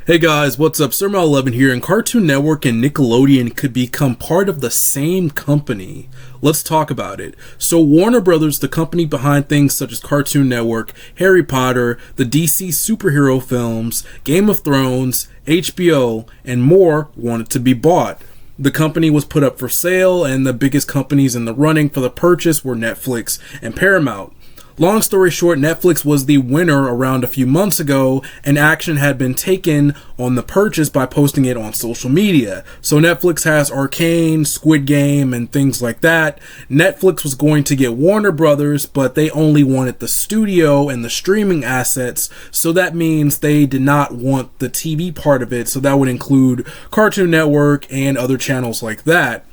Hey guys, what's up? Sirmal11 here, and Cartoon Network and Nickelodeon could become part of the same company. Let's talk about it. So Warner Bros, the company behind things such as Cartoon Network, Harry Potter, the DC superhero films, Game of Thrones, HBO, and more, wanted to be bought. The company was put up for sale, and the biggest companies in the running for the purchase were Netflix and Paramount. Long story short, Netflix was the winner around a few months ago, and action had been taken on the purchase by posting it on social media. So Netflix has Arcane, Squid Game, and things like that. Netflix was going to get Warner Brothers, but they only wanted the studio and the streaming assets, so that means they did not want the TV part of it, so that would include Cartoon Network and other channels like that.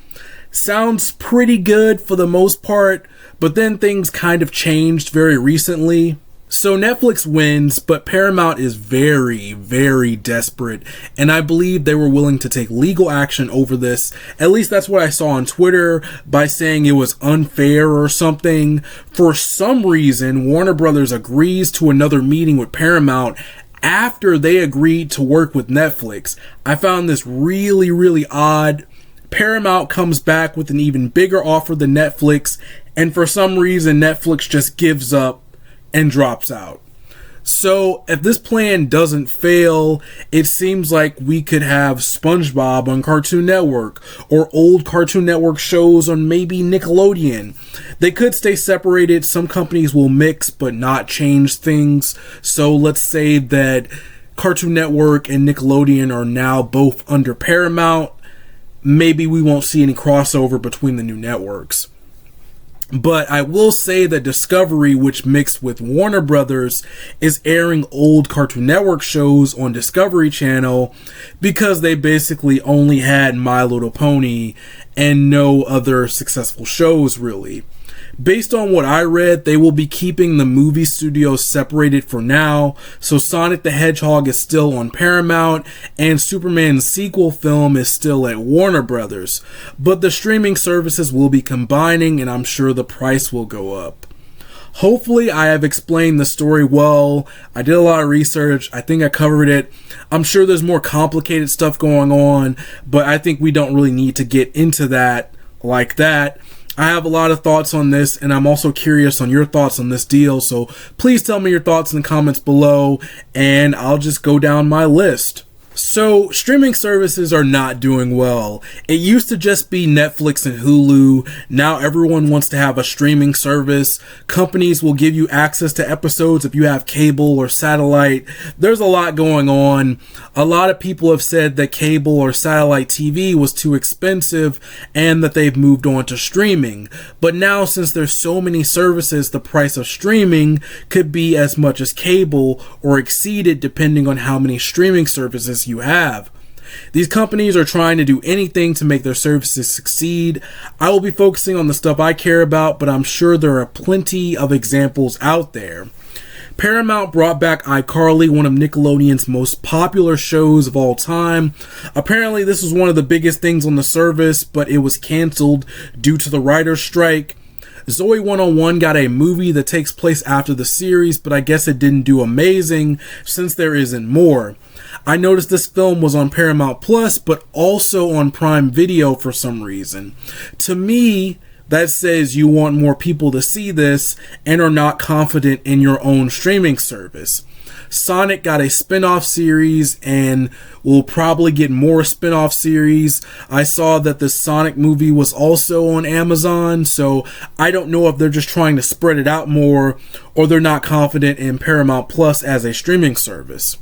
Sounds pretty good for the most part, but then things kind of changed very recently. So Netflix wins, but Paramount is very, very desperate, and I believe they were willing to take legal action over this. At least that's what I saw on Twitter, by saying it was unfair or something. For some reason, Warner Brothers agrees to another meeting with Paramount after they agreed to work with Netflix. I found this really, really odd. Paramount comes back with an even bigger offer than Netflix, and for some reason Netflix just gives up and drops out. So if this plan doesn't fail, it seems like we could have SpongeBob on Cartoon Network, or old Cartoon Network shows on maybe Nickelodeon. They could stay separated. Some companies will mix but not change things. So let's say that Cartoon Network and Nickelodeon are now both under Paramount. Maybe we won't see any crossover between the new networks. But I will say that Discovery, which mixed with Warner Brothers, is airing old Cartoon Network shows on Discovery Channel because they basically only had My Little Pony and no other successful shows really. Based on what I read, they will be keeping the movie studios separated for now, so Sonic the Hedgehog is still on Paramount, and Superman's sequel film is still at Warner Brothers. But the streaming services will be combining, and I'm sure the price will go up. Hopefully I have explained the story well. I did a lot of research. I think I covered it. I'm sure there's more complicated stuff going on, but I think we don't really need to get into that like that. I have a lot of thoughts on this, and I'm also curious on your thoughts on this deal, so please tell me your thoughts in the comments below, and I'll just go down my list. So, streaming services are not doing well. It used to just be Netflix and Hulu. Now everyone wants to have a streaming service. Companies will give you access to episodes if you have cable or satellite. There's a lot going on. A lot of people have said that cable or satellite TV was too expensive and that they've moved on to streaming. But now, since there's so many services, the price of streaming could be as much as cable or exceed it depending on how many streaming services you have. These companies are trying to do anything to make their services succeed. I will be focusing on the stuff I care about, but I'm sure there are plenty of examples out there. Paramount brought back iCarly, one of Nickelodeon's most popular shows of all time. Apparently this was one of the biggest things on the service, but it was canceled due to the writer's strike. Zoey 101 got a movie that takes place after the series, but I guess it didn't do amazing since there isn't more. I noticed this film was on Paramount Plus, but also on Prime Video for some reason. To me, that says you want more people to see this and are not confident in your own streaming service. Sonic got a spin-off series and will probably get more spin-off series. I saw that the Sonic movie was also on Amazon, so I don't know if they're just trying to spread it out more or they're not confident in Paramount Plus as a streaming service.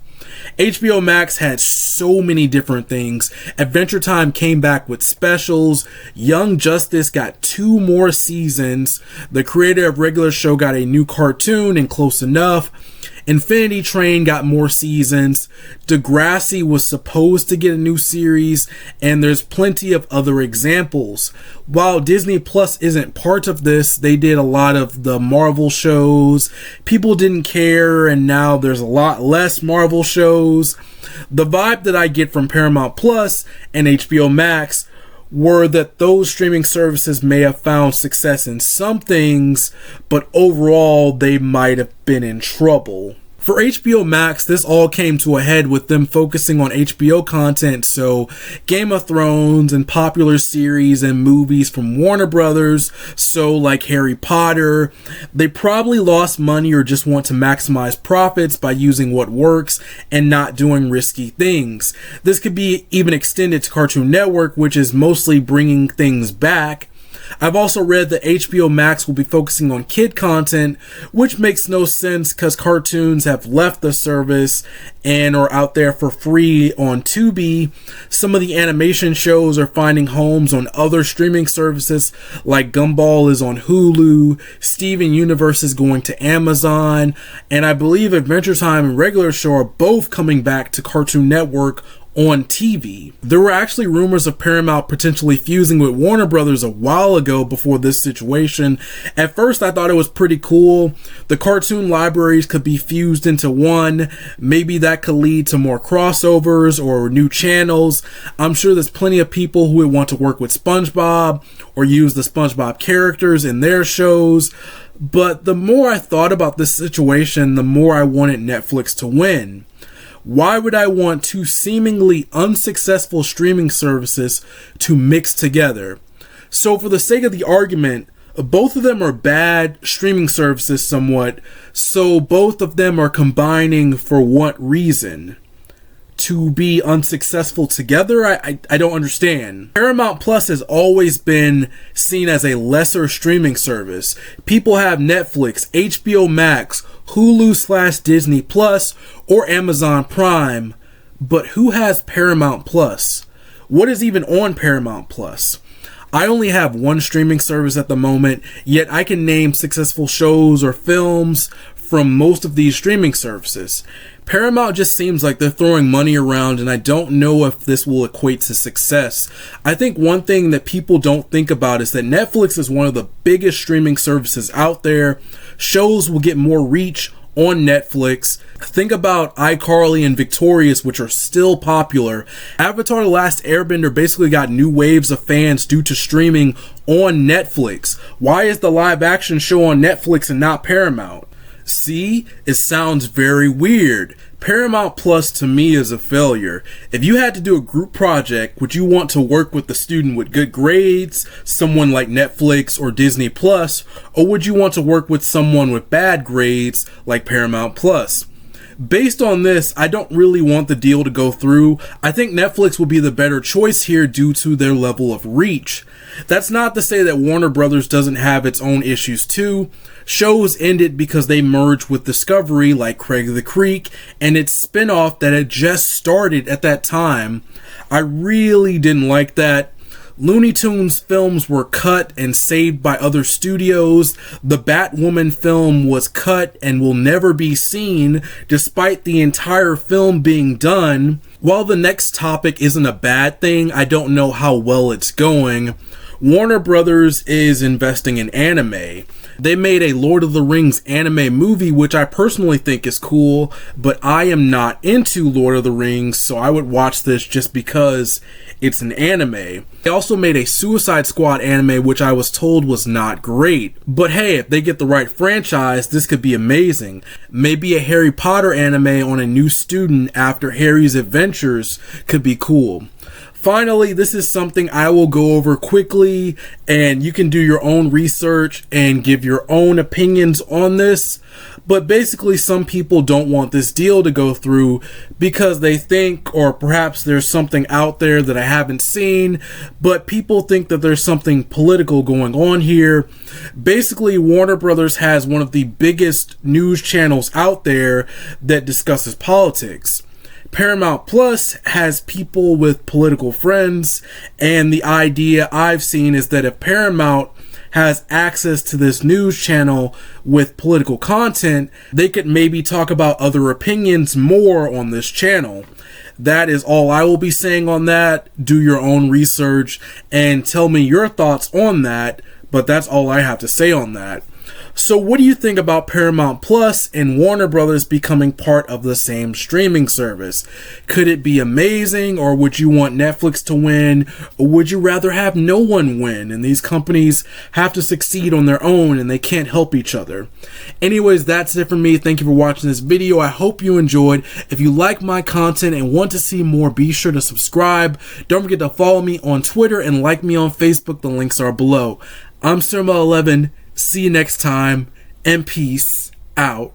HBO Max had so many different things. Adventure Time came back with specials. Young Justice got 2 more seasons. The creator of regular show got a new cartoon in Close Enough. Infinity Train got more seasons. Degrassi was supposed to get a new series, and there's plenty of other examples. While Disney Plus isn't part of this, they did a lot of the Marvel shows. People didn't care, and now there's a lot less Marvel shows. The vibe that I get from Paramount Plus and HBO Max were that those streaming services may have found success in some things, but overall they might have been in trouble. For HBO Max, this all came to a head with them focusing on HBO content, so Game of Thrones and popular series and movies from Warner Bros, so like Harry Potter. They probably lost money or just want to maximize profits by using what works and not doing risky things. This could be even extended to Cartoon Network, which is mostly bringing things back. I've also read that HBO Max will be focusing on kid content, which makes no sense because cartoons have left the service and are out there for free on Tubi. Some of the animation shows are finding homes on other streaming services, like Gumball is on Hulu, Steven Universe is going to Amazon, and I believe Adventure Time and Regular Show are both coming back to Cartoon Network on TV. There were actually rumors of Paramount potentially fusing with Warner Bros. A while ago before this situation. At first I thought it was pretty cool. The cartoon libraries could be fused into one. Maybe that could lead to more crossovers or new channels. I'm sure there's plenty of people who would want to work with SpongeBob or use the SpongeBob characters in their shows. But the more I thought about this situation, the more I wanted Netflix to win. Why would I want two seemingly unsuccessful streaming services to mix together? So for the sake of the argument, both of them are bad streaming services somewhat, so both of them are combining for what reason? To be unsuccessful together? I don't understand. Paramount Plus has always been seen as a lesser streaming service. People have Netflix, HBO Max, Hulu/Disney Plus, or Amazon Prime, but who has Paramount Plus? What is even on Paramount Plus? I only have one streaming service at the moment, yet I can name successful shows or films from most of these streaming services. Paramount just seems like they're throwing money around, and I don't know if this will equate to success. I think one thing that people don't think about is that Netflix is one of the biggest streaming services out there. Shows will get more reach on Netflix. Think about iCarly and Victorious, which are still popular. Avatar: The Last Airbender basically got new waves of fans due to streaming on Netflix. Why is the live action show on Netflix and not Paramount? See, it sounds very weird. Paramount Plus to me is a failure. If you had to do a group project, would you want to work with the student with good grades, someone like Netflix or Disney Plus, or would you want to work with someone with bad grades like Paramount Plus? Based on this, I don't really want the deal to go through. I think Netflix will be the better choice here due to their level of reach. That's not to say that Warner Bros. Doesn't have its own issues too. Shows ended because they merged with Discovery, like Craig the Creek, and its spin-off that had just started at that time. I really didn't like that. Looney Tunes films were cut and saved by other studios. The Batwoman film was cut and will never be seen, despite the entire film being done. While the next topic isn't a bad thing, I don't know how well it's going. Warner Brothers is investing in anime. They made a Lord of the Rings anime movie, which I personally think is cool, but I am not into Lord of the Rings, so I would watch this just because it's an anime. They also made a Suicide Squad anime, which I was told was not great. But hey, if they get the right franchise, this could be amazing. Maybe a Harry Potter anime on a new student after Harry's adventures could be cool. Finally, this is something I will go over quickly, and you can do your own research and give your own opinions on this. But basically, some people don't want this deal to go through because they think, or perhaps there's something out there that I haven't seen, but people think that there's something political going on here. Basically, Warner Brothers has one of the biggest news channels out there that discusses politics. Paramount Plus has people with political friends, and the idea I've seen is that if Paramount has access to this news channel with political content, they could maybe talk about other opinions more on this channel. That is all I will be saying on that. Do your own research and tell me your thoughts on that, but that's all I have to say on that. So what do you think about Paramount Plus and Warner Bros becoming part of the same streaming service? Could it be amazing, or would you want Netflix to win, or would you rather have no one win and these companies have to succeed on their own and they can't help each other? Anyways, that's it for me. Thank you for watching this video. I hope you enjoyed. If you like my content and want to see more, be sure to subscribe. Don't forget to follow me on Twitter and like me on Facebook. The links are below. I'm Cinema11. See you next time, and peace out.